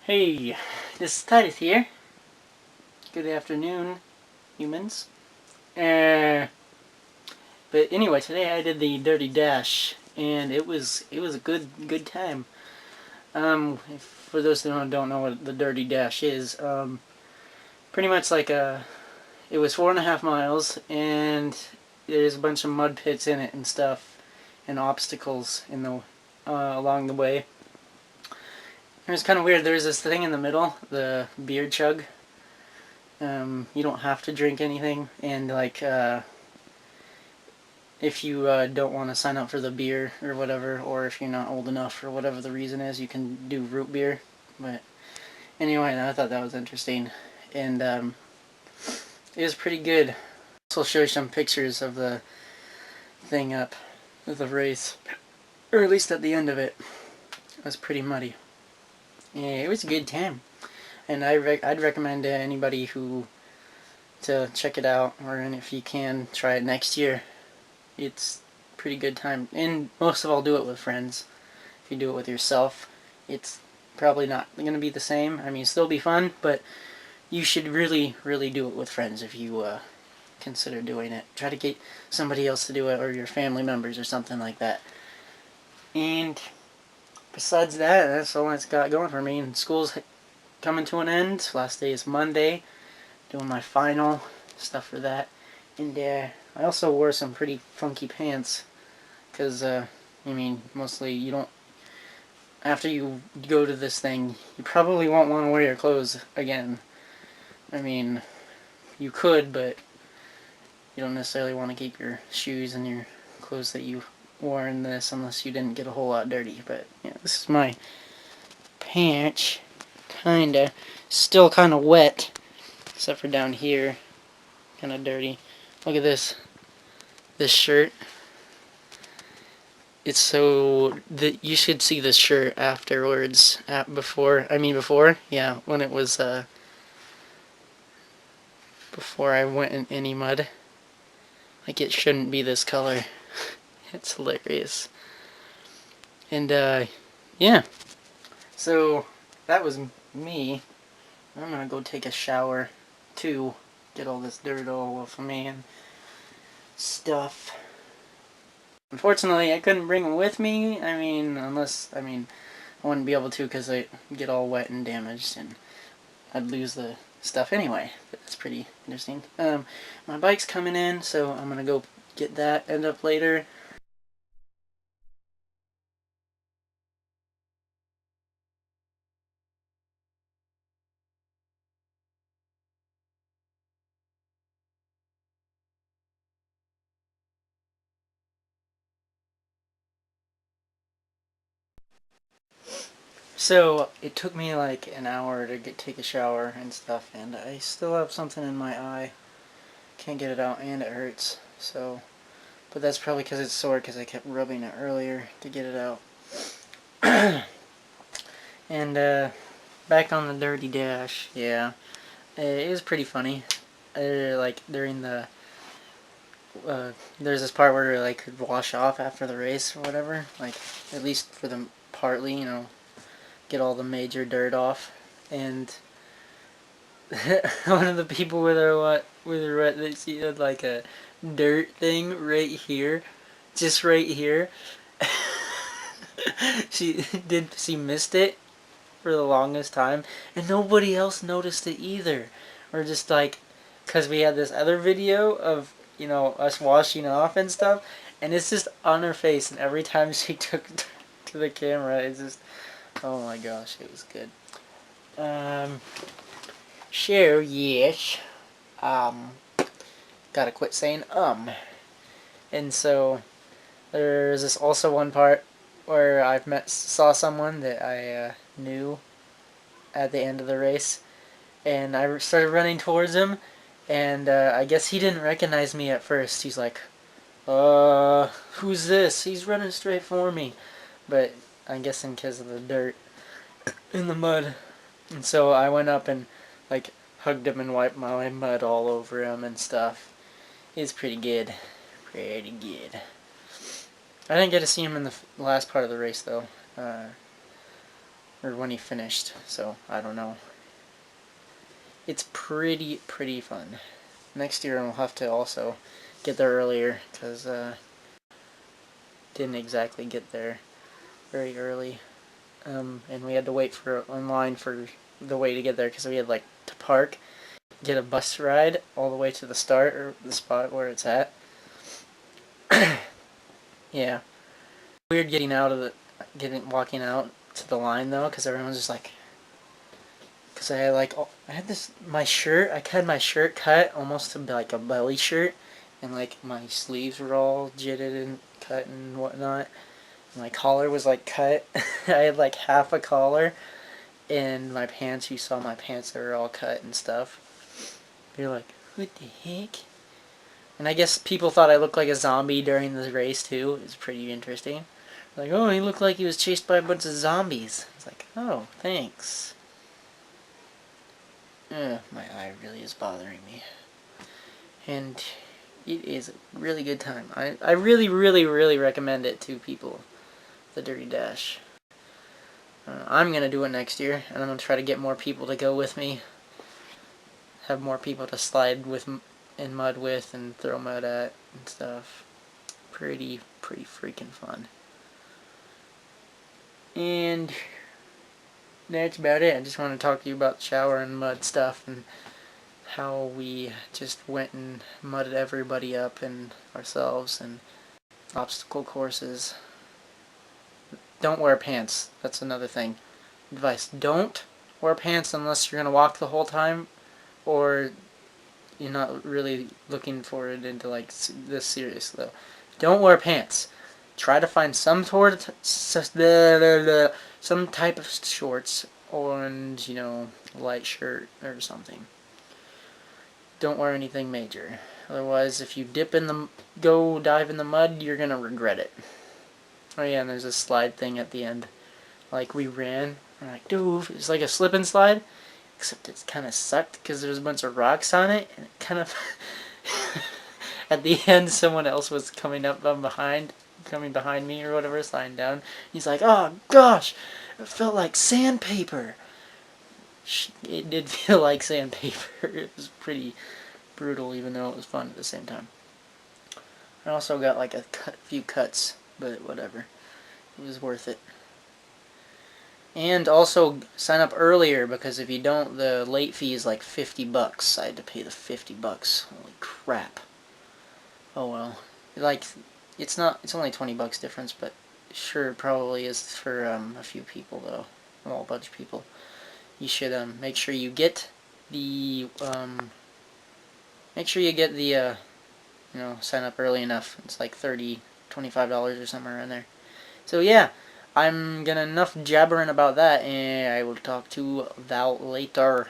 Hey, this is Titus here. Good afternoon, humans. But anyway, today I did the Dirty Dash, and it was a good time. For those who don't know what the Dirty Dash is, pretty much like it was 4.5 miles, and there's a bunch of mud pits in it and stuff, and obstacles in the along the way. It was kind of weird. There's this thing in the middle, the beer chug. You don't have to drink anything, and if you don't want to sign up for the beer or whatever, or if you're not old enough or whatever the reason is, you can do root beer. But anyway, I thought that was interesting, and it was pretty good. So I'll show you some pictures of the thing up of the race, or at least at the end of it. It was pretty muddy. Yeah, it was a good time, and I'd recommend to anybody to check it out, or if you can, try it next year. It's a pretty good time, and most of all, do it with friends. If you do it with yourself, it's probably not going to be the same. I mean, it'll still be fun, but you should really do it with friends if you consider doing it. Try to get somebody else to do it, or your family members or something like that. And besides that, that's all it's got going for me. And school's coming to an end. Last day is Monday. Doing my final stuff for that. And I also wore some pretty funky pants. Because, mostly you don't... After you go to this thing, you probably won't want to wear your clothes again. I mean, you could, but you don't necessarily want to keep your shoes and your clothes that you wore in this unless you didn't get a whole lot dirty. But, yeah, this is my pants. Kinda. Still kinda wet. Except for down here. Kinda dirty. Look at this. This shirt. It's so that you should see this shirt afterwards. Before, yeah, when it was before I went in any mud. Like, it shouldn't be this color. It's hilarious. And yeah. So that was me. I'm gonna go take a shower too. Get all this dirt all off of me and stuff. Unfortunately, I couldn't bring them with me. I wouldn't be able to because I'd get all wet and damaged, and I'd lose the stuff anyway. But that's pretty interesting. My bike's coming in, so I'm gonna go get that. End up later. So it took me like an hour to take a shower and stuff, and I still have something in my eye. Can't get it out, and it hurts. So, but that's probably because it's sore because I kept rubbing it earlier to get it out. And back on the Dirty Dash, yeah, it was pretty funny. Like during the there's this part where it like could wash off after the race or whatever. Like at least for the partly, get all the major dirt off. And one of the people with her she had like a dirt thing right here, just right here. She missed it for the longest time, and nobody else noticed it either. We're just like, because we had this other video of us washing off and stuff, and it's just on her face, and every time she took to the camera, it's just, oh my gosh, it was good. Sure, yes. Gotta quit saying and so there's this also one part where saw someone that I knew at the end of the race, and I started running towards him, and I guess he didn't recognize me at first. He's like, who's this? He's running straight for me. But I'm guessing because of the dirt in the mud. And so I went up and like hugged him and wiped my mud all over him and stuff. He's pretty good. Pretty good. I didn't get to see him in the last part of the race though. or when he finished, so I don't know. It's pretty fun. Next year we'll have to also get there earlier, because didn't exactly get there very early, and we had to wait for online for the way to get there, because we had like to park, get a bus ride all the way to the start, or the spot where it's at. Yeah, weird walking out to the line though, because everyone's just like, because I had my shirt, I had my shirt cut almost to be like a belly shirt, and like my sleeves were all jitted and cut and whatnot. My collar was like cut. I had like half a collar, and my pants, you saw my pants, they were all cut and stuff. You're like, what the heck? And I guess people thought I looked like a zombie during the race too. It was pretty interesting. Like, oh, he looked like he was chased by a bunch of zombies. It's like, oh, thanks. My eye really is bothering me. And it is a really good time. I really, really, really recommend it to people. The Dirty Dash. I'm going to do it next year, and I'm going to try to get more people to go with me. Have more people to slide with in mud with and throw mud at and stuff. Pretty freaking fun. And that's about it. I just want to talk to you about shower and mud stuff, and how we just went and mudded everybody up and ourselves, and obstacle courses. Don't wear pants. That's another thing. Advice: don't wear pants unless you're going to walk the whole time, or you're not really looking forward into like this serious though. Don't wear pants. Try to find some type of shorts, and light shirt or something. Don't wear anything major. Otherwise, if you go dive in the mud, you're gonna regret it. Oh yeah, and there's a slide thing at the end. Like, we ran, we're like, dude, it's like a slip and slide, except it's kind of sucked because there's a bunch of rocks on it, and it kind of at the end someone else was coming behind me or whatever, sliding down. He's like, oh gosh, it felt like sandpaper. It did feel like sandpaper. It was pretty brutal, even though it was fun at the same time. I also got like a few cuts, but whatever. It was worth it. And also sign up earlier, because if you don't, the late fee is like $50. I had to pay the $50. Holy crap. Oh well. Like, it's only $20 difference, but sure, it probably is for a few people though. Well, a bunch of people. You should make sure you get the sign up early enough. It's like $30, $25 or somewhere around there. So yeah, I'm gonna enough jabbering about that, and I will talk to Val later.